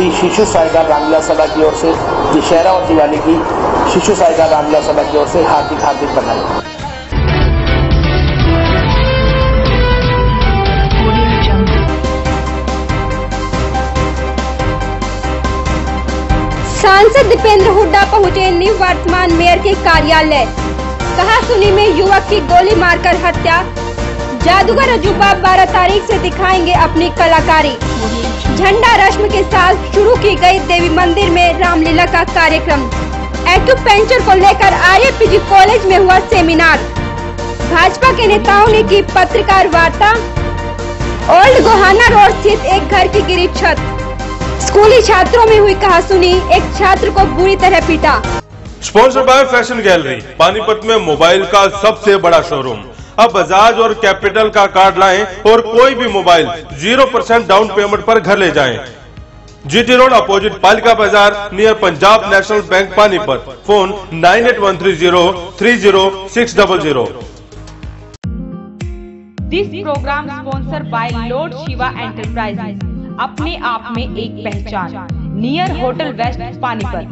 जी शिशु साहिबा रामलीला सभा की ओर से दशहरा और दिवाली की शिशु साहिबा रामलीला सभा की ओर से हार्दिक हार्दिक बधाई। सांसद दीपेंद्र हुड्डा पहुंचे निवर्तमान मेयर के कार्यालय। कहा सुनी में युवक की गोली मारकर हत्या। जादूगर अजूबा 12 तारीख से दिखाएंगे अपनी कलाकारी। झंडा रस्म के साथ शुरू की गई देवी मंदिर में रामलीला का कार्यक्रम। एक्यूपेंचर को लेकर आईएपीजी कॉलेज में हुआ सेमिनार। भाजपा के नेताओं ने की पत्रकार वार्ता। ओल्ड गोहाना रोड स्थित एक घर की गिरी छत। स्कूली छात्रों में हुई कहासुनी, एक छात्र को बुरी तरह पीटा। Sponsor by fashion gallery, Panipat में मोबाइल का सबसे बड़ा शोरूम। अब बजाज और कैपिटल का कार्ड लाएं और कोई भी मोबाइल 0% डाउन पेमेंट पर घर ले जाएं। जीटी रोड अपोजिट पालिका बाजार near Punjab National Bank Panipat. Phone 9813030600। This program sponsor by Lord Shiva Enterprises, अपने आप में एक पहचान, near hotel west Panipat.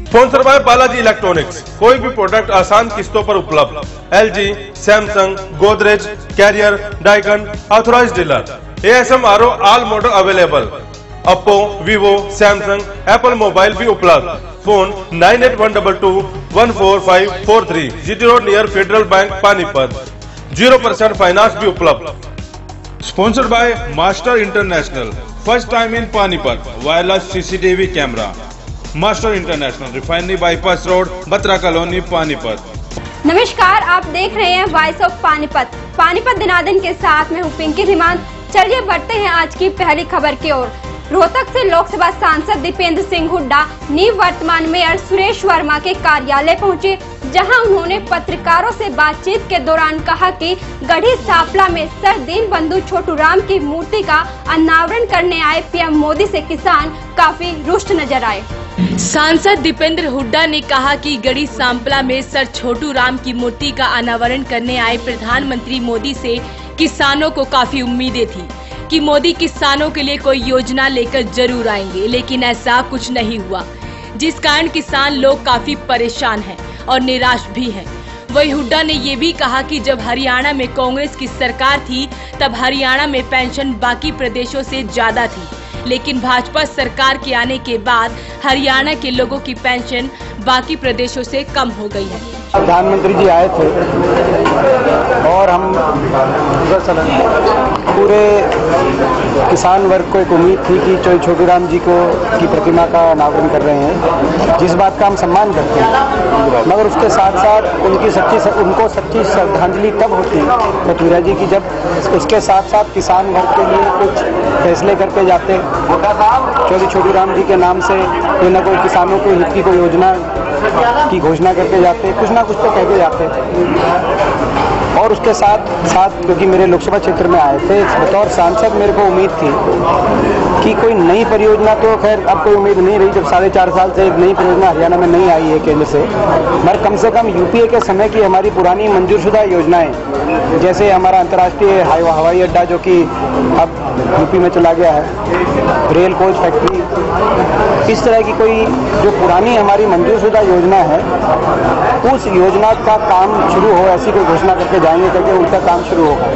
Sponsor by Balaji Electronics, कोई भी प्रोडक्ट आसान किस्तों पर उपलब्ध। LG, Samsung, Godrej, Carrier, Daikin, authorised dealer. ASM RO all model available. Oppo, Vivo, Samsung, Apple mobile भी उपलब्ध। Phone 9812214543। GT road near Federal Bank Panipat. 0% finance भी उपलब्ध। Sponsored by master international, first time in Panipat, wireless CCTV camera. Master international, refinery bypass road, Batra colony, Panipat. नमस्कार, आप देख रहे हैं voice of Panipat. Panipat दिनादिन के साथ मैं हूं पिंकी धीमान। चलिए बढ़ते हैं आज की पहली खबर की ओर। रोहतक से लोकसभा सांसद दीपेंद्र सिंह हुड्डा निवर्तमान मेयर सुरेश वर्मा के कार्यालय पहुंचे, जहां उन्होंने पत्रकारों से बातचीत के दौरान कहा कि गढ़ी सापला में सर दीनबंधु छोटू राम की मूर्ति का अनावरण करने आए पीएम मोदी से किसान काफी रुष्ट नजर आए। सांसद दीपेंद्र हुड्डा ने कहा कि गढ़ी सांपला में सर छोटू राम की मूर्ति का अनावरण करने आए प्रधानमंत्री मोदी से किसानों को काफी उम्मीदें थी कि मोदी किसानों के लिए कोई योजना लेकर जरूर आएंगे, लेकिन ऐसा कुछ नहीं हुआ, जिस कारण किसान लोग काफी परेशान हैं और निराश भी हैं। वहीं हुड्डा ने ये भी कहा कि जब हरियाणा में कांग्रेस की सरकार थी तब हरियाणा में पेंशन बाकी प्रदेशों से ज्यादा थी, लेकिन भाजपा सरकार के आने के बाद हरियाणा के लोगों की पेंशन बाकी प्रदेशों से कम हो गई है। प्रधानमंत्री जी आए थे और हम पूरे किसान वर्ग को एक उम्मीद थी कि छोटू राम जी को की प्रतिमा का अनावरण कर रहे हैं, जिस बात का हम सम्मान करते हैं, मगर उसके साथ साथ उनको सच्ची श्रद्धांजलि तब होती पृथ्वीराज जी की जब उसके साथ साथ किसान वर्ग के लिए कुछ फैसले करके जाते, छोटू राम जी के नाम से कोई ना कोई किसानों को हित की कोई योजना की घोषणा करके जाते, कुछ ना कुछ तो कहते जाते। और उसके साथ साथ क्योंकि मेरे लोकसभा क्षेत्र में आए थे, बतौर सांसद मेरे को उम्मीद थी कि कोई नई परियोजना, तो खैर अब कोई उम्मीद नहीं रही जब 4.5 साल से एक नई परियोजना हरियाणा में नहीं आई है केंद्र से, मगर कम से कम यूपीए के समय की हमारी पुरानी मंजूरशुदा योजनाएं, जैसे हमारा अंतर्राष्ट्रीय हवाई अड्डा जो कि अब यूपी में चला गया है, रेल कोच फैक्ट्री, इस तरह की कोई जो पुरानी हमारी मंजूरशुदा योजना है, उस योजना का काम शुरू हो, ऐसी कोई घोषणा करके जाएंगे करके उनका काम शुरू होगा,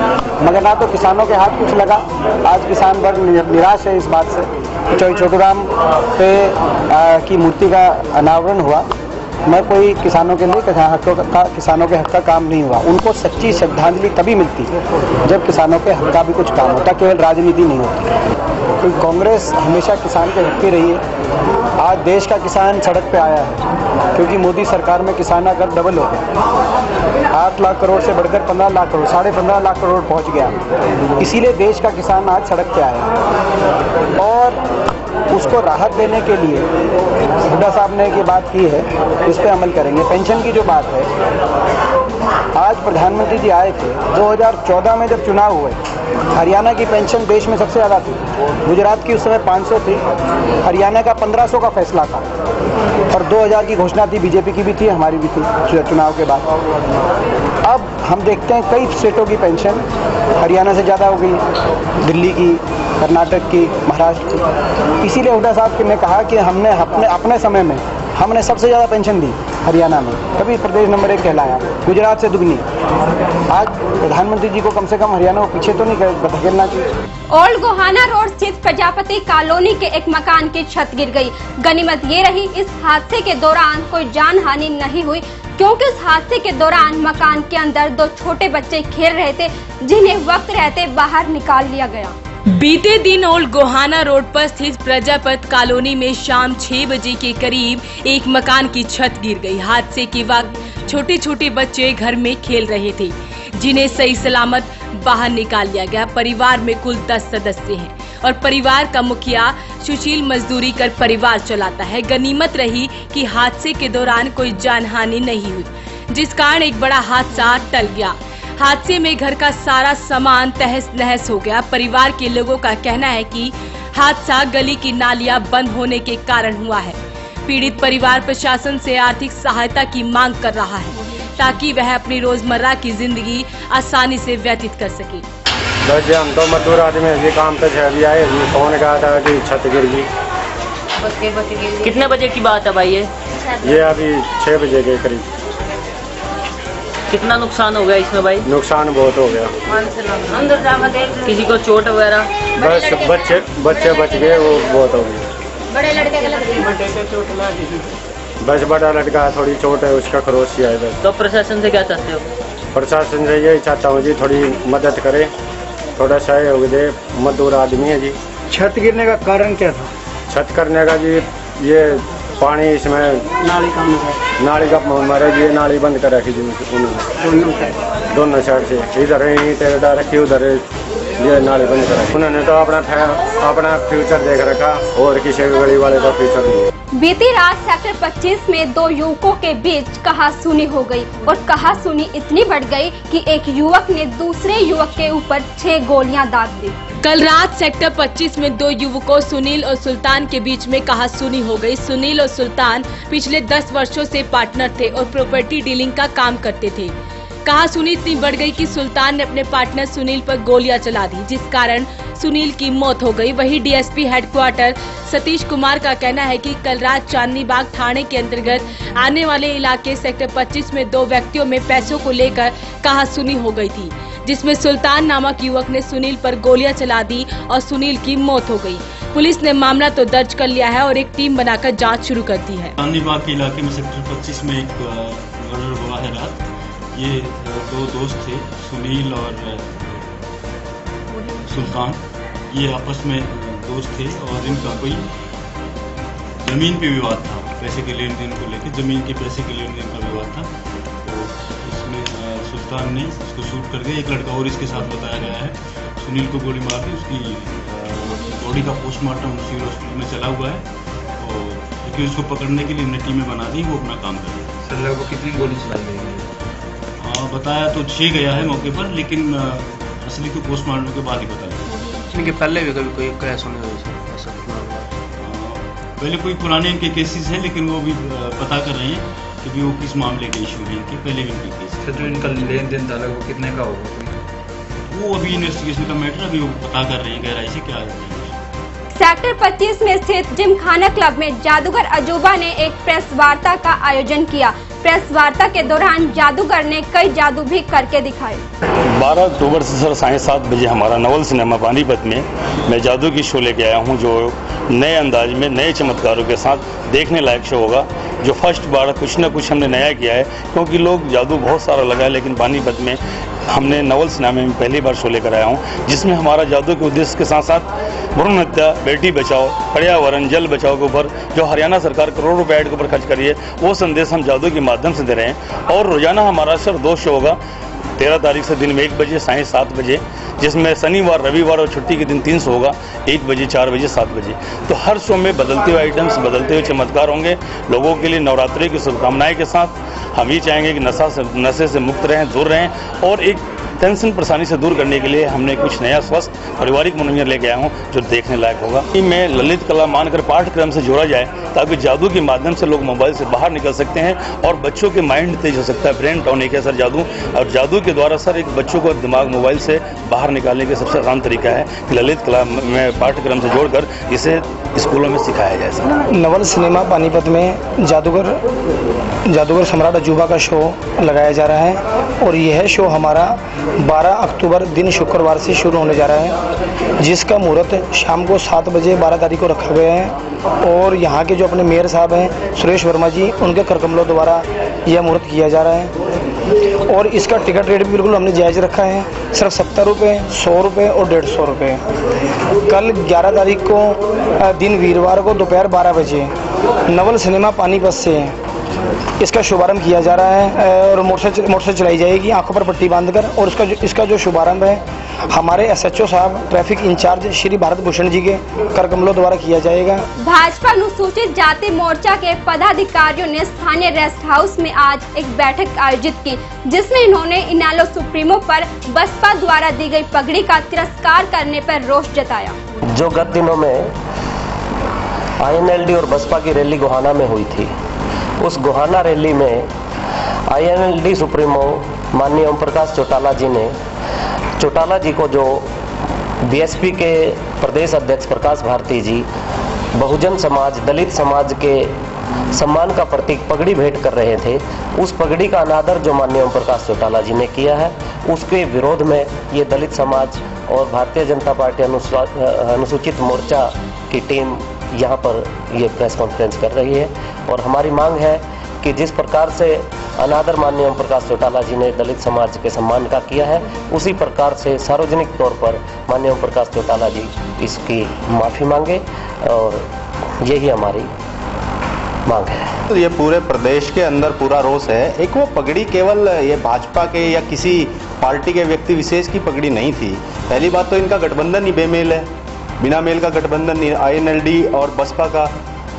मगर ना तो किसानों के हाथ कुछ लगा। आज किसान वर्ग निराश है इस बात से। छोटू राम पे की मूर्ति का अनावरण हुआ, मैं कोई किसानों के लिए किसानों के हक का काम नहीं हुआ। उनको सच्ची श्रद्धांजलि तभी मिलती जब किसानों के हक का भी कुछ काम होता, केवल राजनीति नहीं होती। कांग्रेस हमेशा किसान के हक की रही है। आज देश का किसान सड़क पे आया है क्योंकि मोदी सरकार में किसान कर डबल हो गया, 8 लाख करोड़ से बढ़कर 15 लाख करोड़, 15.5 लाख करोड़ पहुंच गया। इसीलिए देश का किसान आज सड़क पे आया और उसको राहत देने के लिए हुड्डा साहब ने ये बात की है, इस पे अमल करेंगे। पेंशन की जो बात है, आज प्रधानमंत्री जी आए थे 2014 में जब चुनाव हुए, हरियाणा की पेंशन देश में सबसे ज़्यादा थी, गुजरात की उस समय 500 थी, हरियाणा का 1500 का फैसला था और 2000 की घोषणा थी, बीजेपी की भी थी, हमारी भी थी चुनाव के बाद। अब हम देखते हैं कई स्टेटों की पेंशन हरियाणा से ज़्यादा हो गई, दिल्ली की, कर्नाटक की, महाराष्ट्र की। इसीलिए हुड्डा साहब ने कहा कि हमने अपने समय में हमने सबसे ज़्यादा पेंशन दी हरियाणा में, तभी प्रदेश नंबर 1 कहलाया, गुजरात से दुगनी। आज प्रधानमंत्री जी को कम से कम हरियाणा को पीछे तो नहीं धकेलना चाहिए। ओल्ड गोहाना रोड स्थित प्रजापति कॉलोनी के एक मकान की छत गिर गई। गनीमत ये रही इस हादसे के दौरान कोई जान हानि नहीं हुई, क्योंकि इस हादसे के दौरान मकान के अंदर 2 छोटे बच्चे खेल रहे थे, जिन्हें वक्त रहते बाहर निकाल लिया गया। बीते दिन ओल्ड गोहाना रोड पर स्थित प्रजापति कॉलोनी में शाम 6 बजे के करीब एक मकान की छत गिर गई। हादसे के वक्त छोटे छोटे बच्चे घर में खेल रहे थे, जिन्हें सही सलामत बाहर निकाल लिया गया। परिवार में कुल 10 सदस्य हैं और परिवार का मुखिया सुशील मजदूरी कर परिवार चलाता है। गनीमत रही कि हादसे के दौरान कोई जानहानि नहीं हुई, जिस कारण एक बड़ा हादसा टल गया। हादसे में घर का सारा सामान तहस नहस हो गया। परिवार के लोगों का कहना है कि हादसा गली की नालियां बंद होने के कारण हुआ है। पीड़ित परिवार प्रशासन से आर्थिक सहायता की मांग कर रहा है, ताकि वह अपनी रोजमर्रा की जिंदगी आसानी से व्यतीत कर सके। हम तो मजदूर आदमी है, काम पे अभी आए, फोन कहा था कि छत गिर गई। कितने बजे की बात है भाई ये अभी 6 बजे के करीब। कितना नुकसान हो गया इसमें भाई? नुकसान बहुत हो गया। किसी को चोट वगैरह? बस बच्चे बच गए, वो बहुत हो गई। बड़े लड़के का लग बस बड़ा लड़का थोड़ी चोट है, उसका खरोच है बस। तो प्रशासन से क्या चाहते हो? प्रशासन से यही चाहता हूँ जी, थोड़ी मदद करे, थोड़ा सहयोग दे, मजदूर आदमी है जी। छत गिरने का कारण क्या था? छत करने का जी ये पानी इसमें नाली का मारा जी, नाली बंद कर रखी जी उन्होंने दोनों साइड से। इधर ईंटें रखी, उधर ये नाली बंद कर रखी। उन्होंने तो अपना फ्यूचर देख रखा, और किसी गली वाले का फ्यूचर नहीं। बीती रात सेक्टर 25 में 2 युवकों के बीच कहासुनी हो गई और कहासुनी इतनी बढ़ गई कि एक युवक ने दूसरे युवक के ऊपर 6 गोलियां दाग दी। कल रात सेक्टर 25 में 2 युवकों सुनील और सुल्तान के बीच में कहासुनी हो गई। सुनील और सुल्तान पिछले 10 वर्षों से पार्टनर थे और प्रॉपर्टी डीलिंग का काम करते थे। कहासुनी इतनी बढ़ गई कि सुल्तान ने अपने पार्टनर सुनील पर गोलियां चला दी, जिस कारण सुनील की मौत हो गई। वहीं डीएसपी हेडक्वार्टर सतीश कुमार का कहना है कि कल रात चांदनी बाग थाने के अंतर्गत आने वाले इलाके सेक्टर 25 में 2 व्यक्तियों में पैसों को लेकर कहासुनी हो गई थी, जिसमें सुल्तान नामक युवक ने सुनील पर गोलियां चला दी और सुनील की मौत हो गई। पुलिस ने मामला तो दर्ज कर लिया है और एक टीम बनाकर जांच शुरू कर दी है। चांदनी बाग के इलाके में सेक्टर 25 में एक मर्डर हुआ है रात। ये 2 दोस्त थे, सुनील और सुल्तान। ये आपस में दोस्त थे और इनका कोई जमीन पे विवाद था, पैसे के लेन देन को लेकर, जमीन के पैसे के लेन देन का विवाद था। तो इसमें सुल्तान ने इसको शूट कर दिया। एक लड़का और इसके साथ बताया गया है, सुनील को गोली मार दी। उसकी बॉडी का पोस्टमार्टम सिविल हॉस्पिटल में चला हुआ है और क्योंकि उसको पकड़ने के लिए हमने टीमें बना दी, वो अपना काम कर रही है। सर लोगों को कितनी गोली चलाई गई है? बताया तो 6 गया है मौके पर, लेकिन असली को पोस्टमार्टम के बाद ही पता लगा। इनके पहले भी कभी कोई क्रैश होने ऐसा पहले कोई पुराने इनके केसेस हैं, लेकिन वो भी पता कर रहे हैं कि भी वो किस मामले के इशू हैं कि पहले भी इनके केस। सर जो इनका लेन देन था वो कितने का होगा? वो अभी इन्वेस्टिगेशन का मैटर, अभी वो पता कर रहे हैं गहराई से क्या है। सेक्टर 25 में स्थित जिमखाना क्लब में जादूगर अजूबा ने एक प्रेस वार्ता का आयोजन किया। प्रेस वार्ता के दौरान जादूगर ने कई जादू भी करके दिखाए। 12 अक्टूबर से सर 7:30 बजे हमारा नवल सिनेमा पानीपत में मैं जादू की शो लेके आया हूँ, जो नए अंदाज में नए चमत्कारों के साथ देखने लायक शो होगा। जो फर्स्ट बार कुछ ना कुछ हमने नया किया है, क्योंकि लोग जादू बहुत सारा लगा है, लेकिन पानीपत में हमने नवल सिनेमा में पहली बार शो लेकर आया हूँ, जिसमें हमारा जादू के उद्देश्य के साथ साथ भ्रूण हत्या, बेटी बचाओ, पर्यावरण, जल बचाओ के ऊपर जो हरियाणा सरकार करोड़ों रुपए के ऊपर खर्च करी है, वो संदेश हम जादू के माध्यम से दे रहे हैं। और रोजाना हमारा सर 2 शो होगा। 13 तारीख से दिन में 1 बजे, 7:30 बजे, जिसमें शनिवार, रविवार और छुट्टी के दिन 3 शो होगा, 1 बजे, 4 बजे, 7 बजे। तो हर शो में बदलते हुए आइटम्स, बदलते हुए चमत्कार होंगे। लोगों के लिए नवरात्रि की शुभकामनाएं के साथ हम ये चाहेंगे कि नशे से मुक्त रहें, दूर रहें और एक टेंशन परेशानी से दूर करने के लिए हमने कुछ नया स्वस्थ पारिवारिक मनोरंजन लेके आया हूँ जो देखने लायक होगा। मैं ललित कला मानकर पाठ्यक्रम से जोड़ा जाए ताकि जादू के माध्यम से लोग मोबाइल से बाहर निकल सकते हैं और बच्चों के माइंड तेज हो सकता है। ब्रेन टॉनिक है सर जादू, और जादू के द्वारा सर एक बच्चों को दिमाग मोबाइल से बाहर निकालने का सबसे आसान तरीका है कि ललित कला में पाठ्यक्रम से जोड़कर इसे स्कूलों में सिखाया जाए। सर नवल सिनेमा पानीपत में जादूगर सम्राट अजूबा का शो लगाया जा रहा है और यह शो हमारा 12 अक्टूबर दिन शुक्रवार से शुरू होने जा रहा है, जिसका मुहूर्त शाम को 7 बजे 12 तारीख को रखा गया है। और यहाँ के जो अपने मेयर साहब हैं सुरेश वर्मा जी, उनके करकमलों द्वारा यह मुहूर्त किया जा रहा है। और इसका टिकट रेट भी बिल्कुल हमने जायज़ रखा है, सिर्फ 70 रुपये, 100 रुपये और 150 रुपये। कल 11 तारीख को दिन वीरवार को दोपहर 12 बजे नवल सिनेमा पानीपत से इसका शुभारंभ किया जा रहा है और मोटर चलाई जाएगी आंखों पर पट्टी बांधकर। और इसका जो शुभारंभ है हमारे SHO साहब ट्रैफिक इंचार्ज श्री भारत भूषण जी के करकमलों द्वारा किया जाएगा। भाजपा अनुसूचित जाति मोर्चा के पदाधिकारियों ने स्थानीय रेस्ट हाउस में आज एक बैठक आयोजित की, जिसमें इन्होंने इनेलो सुप्रीमो पर बसपा द्वारा दी गई पगड़ी का तिरस्कार करने पर रोष जताया। जो गत दिनों में INLD और बसपा की रैली गोहाना में हुई थी, उस गोहाना रैली में INLD सुप्रीमो माननीय ओम प्रकाश चौटाला जी को जो BSP के प्रदेश अध्यक्ष प्रकाश भारती जी बहुजन समाज दलित समाज के सम्मान का प्रतीक पगड़ी भेंट कर रहे थे, उस पगड़ी का अनादर जो माननीय ओम प्रकाश चौटाला जी ने किया है, उसके विरोध में ये दलित समाज और भारतीय जनता पार्टी अनुसूचित मोर्चा की टीम यहाँ पर ये प्रेस कॉन्फ्रेंस कर रही है। और हमारी मांग है कि जिस प्रकार से अनादर माननीय ओम प्रकाश चौटाला जी ने दलित समाज के सम्मान का किया है, उसी प्रकार से सार्वजनिक तौर पर माननीय ओम प्रकाश चौटाला जी इसकी माफ़ी मांगे, और यही हमारी मांग है। तो ये पूरे प्रदेश के अंदर पूरा रोष है। एक वो पगड़ी केवल ये भाजपा के या किसी पार्टी के व्यक्ति विशेष की पगड़ी नहीं थी। पहली बात तो इनका गठबंधन ही बेमेल है, बिना मेल का गठबंधन INLD और बसपा का,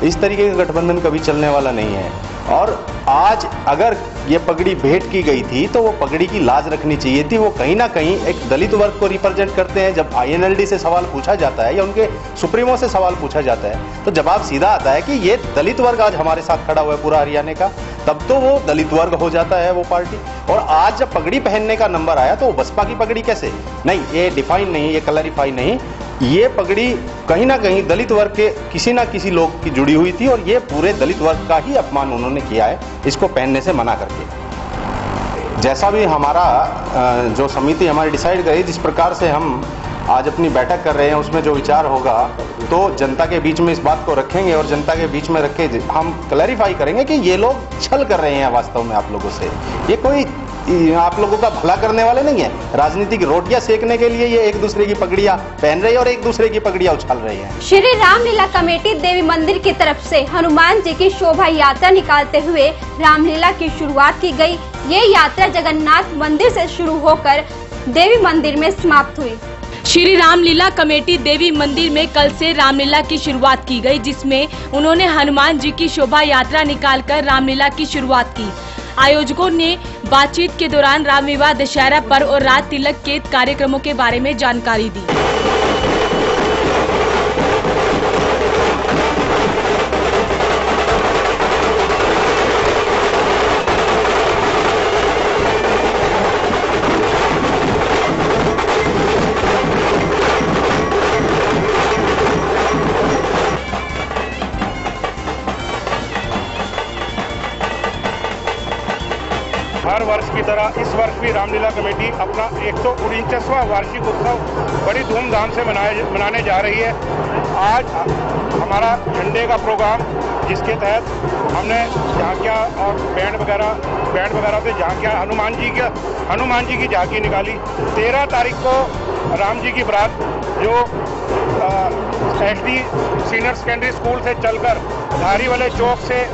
इस तरीके का गठबंधन कभी चलने वाला नहीं है। और आज अगर ये पगड़ी भेंट की गई थी तो वो पगड़ी की लाज रखनी चाहिए थी। वो कहीं ना कहीं एक दलित वर्ग को रिप्रेजेंट करते हैं। जब INLD से सवाल पूछा जाता है या उनके सुप्रीमो से सवाल पूछा जाता है तो जवाब सीधा आता है कि ये दलित वर्ग आज हमारे साथ खड़ा हुआ है पूरा हरियाणा का, तब तो वो दलित वर्ग हो जाता है वो पार्टी। और आज जब पगड़ी पहनने का नंबर आया तो वो बसपा की पगड़ी कैसे? नहीं, ये डिफाइन नहीं, ये क्लैरिफाई नहीं, ये पगड़ी कहीं ना कहीं दलित वर्ग के किसी ना किसी लोग की जुड़ी हुई थी और ये पूरे दलित वर्ग का ही अपमान उन्होंने किया है इसको पहनने से मना करके। जैसा भी हमारा जो समिति हमारी डिसाइड करी, जिस प्रकार से हम आज अपनी बैठक कर रहे हैं, उसमें जो विचार होगा तो जनता के बीच में इस बात को रखेंगे और जनता के बीच में रख के हम क्लैरिफाई करेंगे कि ये लोग छल कर रहे हैं वास्तव में आप लोगों से। ये कोई आप लोगों का भला करने वाले नहीं है। राजनीतिक रोटियां सेकने के लिए ये एक दूसरे की पगड़ियां पहन रहे हैं और एक दूसरे की पगड़ियां उछाल रहे हैं। श्री रामलीला कमेटी देवी मंदिर की तरफ से हनुमान जी की शोभा यात्रा निकालते हुए रामलीला की शुरुआत की गई। ये यात्रा जगन्नाथ मंदिर से शुरू होकर देवी मंदिर में समाप्त हुई। श्री रामलीला कमेटी देवी मंदिर में कल से रामलीला की शुरुआत की गई, जिसमें उन्होंने हनुमान जी की शोभा यात्रा निकालकर रामलीला की शुरुआत की। आयोजकों ने बातचीत के दौरान राम विवाह, दशहरा पर्व और राज तिलक के कार्यक्रमों के बारे में जानकारी दी। हर वर्ष की तरह इस वर्ष भी रामलीला कमेटी अपना 149वां वार्षिक उत्सव बड़ी धूमधाम से मनाने जा रही है। आज हमारा झंडे का प्रोग्राम, जिसके तहत हमने झांकियाँ और बैंड वगैरह से झांकियाँ हनुमान जी की झांकी निकाली। 13 तारीख को राम जी की बारात जो SD सीनियर सेकेंडरी स्कूल से चलकर धारी वाले चौक से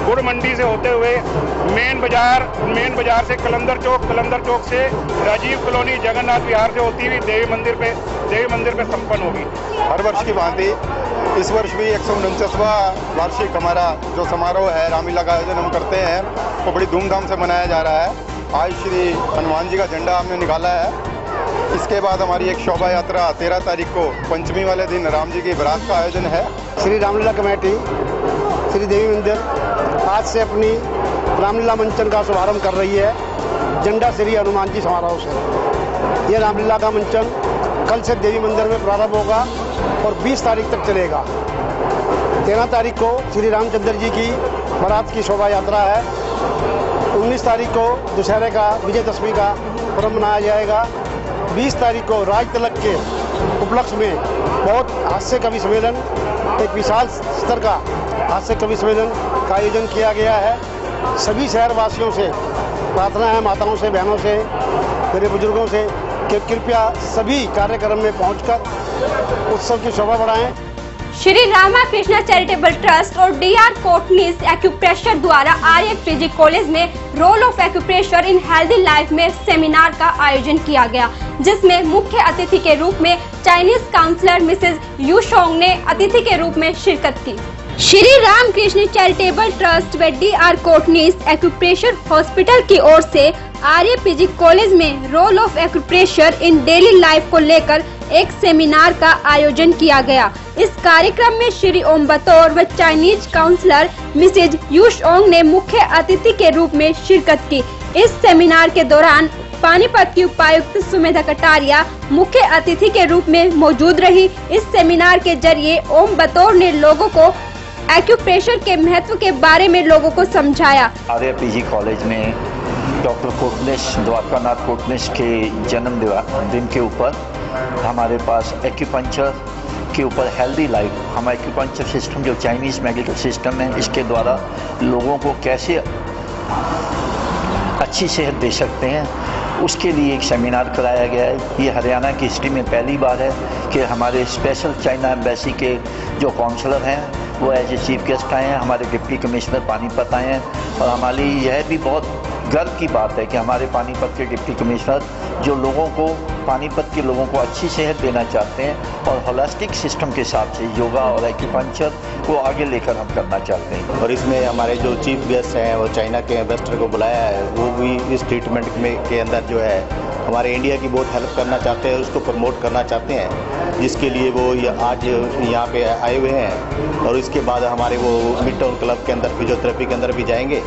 गुड़ मंडी से होते हुए मेन बाजार से कलंदर चौक से राजीव कॉलोनी, जगन्नाथ विहार से होती हुई देवी मंदिर पे संपन्न होगी। हर वर्ष की भांति इस वर्ष भी 149वां वार्षिक हमारा जो समारोह है रामलीला का आयोजन हम करते हैं, वो बड़ी धूमधाम से मनाया जा रहा है। आज श्री हनुमान जी का झंडा हमने निकाला है। इसके बाद हमारी एक शोभा यात्रा 13 तारीख को पंचमी वाले दिन राम जी की बारात का आयोजन है। श्री रामलीला कमेटी श्री देवी मंदिर आज से अपनी रामलीला मंचन का शुभारंभ कर रही है झंडा श्री हनुमान जी समारोह से। यह रामलीला का मंचन कल से देवी मंदिर में प्रारंभ होगा और 20 तारीख तक चलेगा। 13 तारीख को श्री रामचंद्र जी की बारात की शोभा यात्रा है। 19 तारीख को दशहरे का विजयदशमी का पर्व मनाया जाएगा। 20 तारीख को राज तिलक के उपलक्ष्य में बहुत हास्य कवि सम्मेलन, एक विशाल स्तर का हास्य कवि सम्मेलन का आयोजन किया गया है। सभी शहरवासियों से प्रार्थना है, माताओं से, बहनों से, मेरे बुजुर्गों से कि कृपया सभी कार्यक्रम में पहुंचकर उत्सव की शोभा बढ़ाएं। श्री रामाकृष्ण चैरिटेबल ट्रस्ट और DR कोटनीस एक्यूप्रेशर द्वारा आर्य पीजी कॉलेज में role of acupressure in healthy life में सेमिनार का आयोजन किया गया, जिसमें मुख्य अतिथि के रूप में Chinese counsellor Mrs Yu Shong ने अतिथि के रूप में शिरकत की। श्री रामकृष्ण चैरिटेबल ट्रस्ट व DR कोटनीस एक्यूप्रेशर हॉस्पिटल की ओर से आर्य पीजी कॉलेज में role of acupressure in daily life को लेकर एक सेमिनार का आयोजन किया गया। इस कार्यक्रम में श्री ओम बतौर व Chinese counsellor Mrs Yu Shong ने मुख्य अतिथि के रूप में शिरकत की। इस सेमिनार के दौरान पानीपत की उपायुक्त सुमेधा कटारिया मुख्य अतिथि के रूप में मौजूद रही। इस सेमिनार के जरिए ओम बतौर ने लोगों को एक्यूप्रेशर के महत्व के बारे में लोगों को समझाया। आर्य पीजी कॉलेज में डॉक्टर कोटनीस, द्वारकानाथ कोटनीस के जन्म दिन के ऊपर हमारे पास एक्यूपंक्चर के ऊपर हेल्दी लाइफ, हम एक्यूपंक्चर सिस्टम जो चाइनीज़ मेडिकल सिस्टम है, इसके द्वारा लोगों को कैसे अच्छी सेहत दे सकते हैं, उसके लिए एक सेमिनार कराया गया है। ये हरियाणा की हिस्ट्री में पहली बार है कि हमारे स्पेशल चाइना एम्बेसी के जो काउंसलर हैं वो एज ए चीफ गेस्ट आए हैं, हमारे डिप्टी कमिश्नर पानीपत आए हैं। और हमारी यह भी बहुत गर्व की बात है कि हमारे पानीपत के डिप्टी कमिश्नर जो लोगों को, पानीपत के लोगों को अच्छी सेहत देना चाहते हैं और होलिस्टिक सिस्टम के हिसाब से योगा और एक्यूपंक्चर को आगे लेकर हम करना चाहते हैं। और इसमें हमारे जो चीफ गेस्ट हैं वो चाइना के एम्बेसडर को बुलाया है, वो भी इस ट्रीटमेंट में के अंदर जो है हमारे इंडिया की बहुत हेल्प करना चाहते हैं, उसको प्रमोट करना चाहते हैं, जिसके लिए वो आज यहाँ पे आए हुए हैं। और इसके बाद हमारे वो मिड टाउन क्लब के अंदर फिजियोथेरेपी के अंदर भी जाएंगे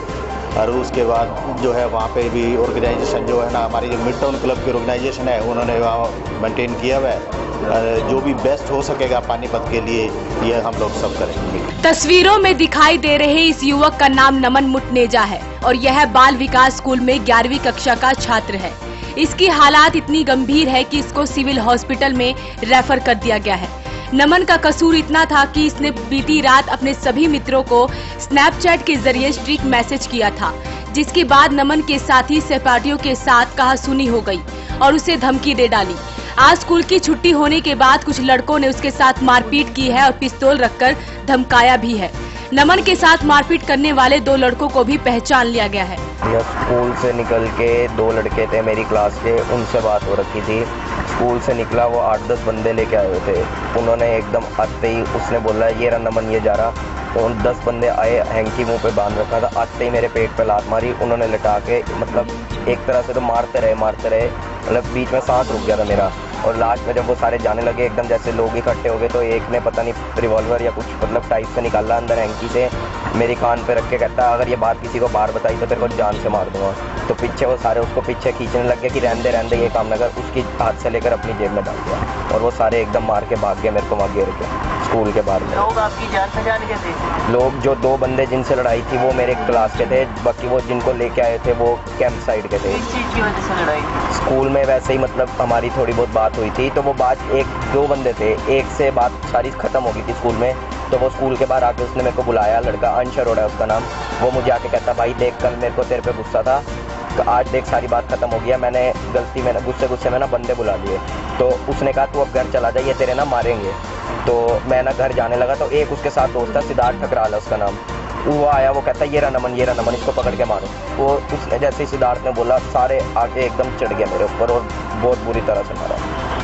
और उसके बाद जो है वहाँ पे भी ऑर्गेनाइजेशन जो है ना, हमारी जो मिड टाउन क्लब की ऑर्गेनाइजेशन है उन्होंने वहाँ मेंटेन किया हुआ है। जो भी बेस्ट हो सकेगा पानीपत के लिए ये हम लोग सब करेंगे। तस्वीरों में दिखाई दे रहे इस युवक का नाम नमन मुटनेजा है और यह बाल विकास स्कूल में 11वीं कक्षा का छात्र है। इसकी हालात इतनी गंभीर है कि इसको सिविल हॉस्पिटल में रेफर कर दिया गया है। नमन का कसूर इतना था कि इसने बीती रात अपने सभी मित्रों को स्नैपचैट के जरिए स्ट्रीक मैसेज किया था, जिसके बाद नमन के साथी सहपाठियों के साथ कहासुनी हो गई और उसे धमकी दे डाली। आज स्कूल की छुट्टी होने के बाद कुछ लड़कों ने उसके साथ मारपीट की है और पिस्तौल रखकर धमकाया भी है। नमन के साथ मारपीट करने वाले 2 लड़कों को भी पहचान लिया गया है। स्कूल से निकल के 2 लड़के थे मेरी क्लास के, उनसे बात हो रखी थी। स्कूल से निकला, वो 8-10 बंदे लेके आए हुए थे। उन्होंने एकदम आते ही उसने बोला ये रहा नमन, ये जा रहा। तो उन 10 बंदे आए, हैंकी मुंह पे बांध रखा था। आते ही मेरे पेट पे लात मारी उन्होंने, लटा के मतलब एक तरह से तो मारते रहे, मतलब बीच में सांस रुक गया था मेरा। और लास्ट में जब वो सारे जाने लगे, एकदम जैसे लोग इकट्ठे हो गए, तो एक ने पता नहीं रिवॉल्वर या कुछ मतलब टाइप से निकाला अंदर हैंकी से, मेरी कान पे रख के कहता अगर ये बात किसी को बाहर बताई तो तेरे को जान से मार दूंगा। तो पीछे वो सारे उसको पीछे खींचने लग गए कि रहने दे ये काम ना कर। उसकी हाथ से लेकर अपनी जेब में डाल दिया और वो सारे एकदम मार के भाग गए मेरे को वहाँ घेर के स्कूल के बाहर में। लोग आपकी जान पहचान के थे? लोग जो 2 बंदे जिनसे लड़ाई थी वो मेरे क्लास के थे, बाकी वो जिनको लेके आए थे वो कैंप साइड के थे। किस चीज़ की वजह से लड़ाई थी? स्कूल में वैसे ही मतलब हमारी थोड़ी बहुत बात हुई थी, तो वो बात 1-2 बंदे थे, एक से बात सारी खत्म हो गई थी स्कूल में। तो वो स्कूल के बाहर आके उसने मेरे को बुलाया, लड़का अंश अरोड़ा है उसका नाम। वो मुझे आके कहता भाई देख कल मेरे को तेरे पे गुस्सा था, आज देख सारी बात खत्म हो गया, मैंने गलती में गुस्से में ना बंदे बुला लिए। तो उसने कहा तू अब घर चला जा, ये तेरे ना मारेंगे। तो मैं ना घर जाने लगा, तो एक उसके साथ दोस्त था सिद्धार्थ ठकराल है उसका नाम, वो आया, वो कहता ये रहा नमन इसको पकड़ के मारो। वो उसने जैसे ही सिद्धार्थ ने बोला सारे आके एकदम चढ़ गए मेरे ऊपर और बहुत बुरी तरह से मारा।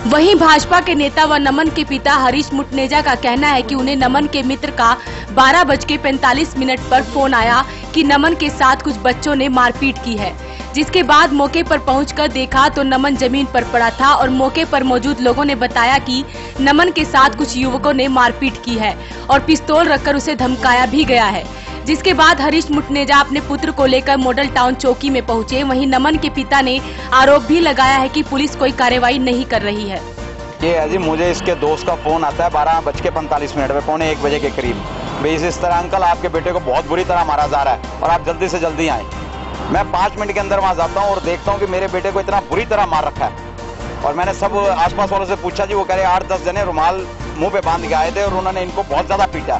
वहीं भाजपा के नेता व नमन के पिता हरीश मुटनेजा का कहना है कि उन्हें नमन के मित्र का 12:45 पर फोन आया कि नमन के साथ कुछ बच्चों ने मारपीट की है, जिसके बाद मौके पर पहुंचकर देखा तो नमन जमीन पर पड़ा था और मौके पर मौजूद लोगों ने बताया कि नमन के साथ कुछ युवकों ने मारपीट की है और पिस्तौल रखकर उसे धमकाया भी गया है। जिसके बाद हरीश मुटनेजा अपने पुत्र को लेकर मॉडल टाउन चौकी में पहुंचे। वहीं नमन के पिता ने आरोप भी लगाया है कि पुलिस कोई कार्रवाई नहीं कर रही है। ये है जी, मुझे इसके दोस्त का फोन आता है 12:45 पे, 1:45 बजे के करीब, भाई इस तरह अंकल आपके बेटे को बहुत बुरी तरह मारा जा रहा है और आप जल्दी से जल्दी आए। मैं 5 मिनट के अंदर वहां जाता हूं और देखता हूं कि मेरे बेटे को इतना बुरी तरह मार रखा है। और मैंने सब आसपास वालों से पूछा जी, वो कह रहे 8-10 जने रुमाल मुंह पे बांध के आए थे और उन्होंने इनको बहुत ज्यादा पीटा।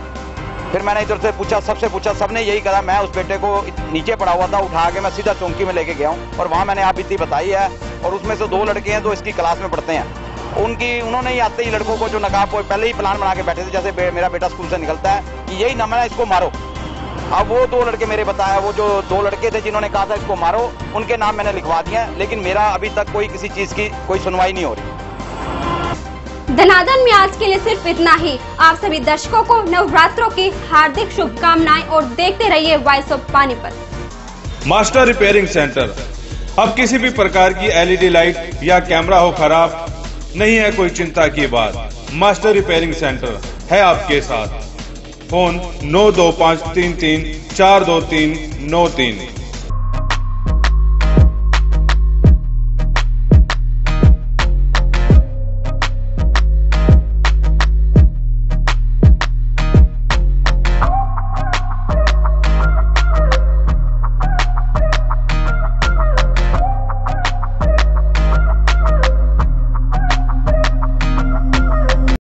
फिर मैंने इधर से पूछा, सबसे पूछा, सबने यही कहा। मैं उस बेटे को नीचे पड़ा हुआ था, उठा के मैं सीधा चौकी में लेके गया हूँ और वहाँ मैंने आप बीती बताई है। और उसमें से 2 लड़के हैं जो इसकी क्लास में पढ़ते हैं, उन्होंने ही आते ही लड़कों को जो नकाब को पहले ही प्लान बना के बैठे थे, जैसे मेरा बेटा स्कूल से निकलता है कि यही नमन है, इसको मारो। अब वो 2 लड़के मेरे बताया, वो जो 2 लड़के थे जिन्होंने कहा था इसको मारो, उनके नाम मैंने लिखवा दिए, लेकिन मेरा अभी तक कोई किसी चीज की कोई सुनवाई नहीं हो रही। धनाधन में आज के लिए सिर्फ इतना ही। आप सभी दर्शकों को नवरात्रों की हार्दिक शुभकामनाएं और देखते रहिए voice of Panipat. Master repairing centre. अब किसी भी प्रकार की LED लाइट या कैमरा हो खराब, नहीं है कोई चिंता की बात। मास्टर रिपेयरिंग सेंटर है आपके साथ। फोन 92533 42393।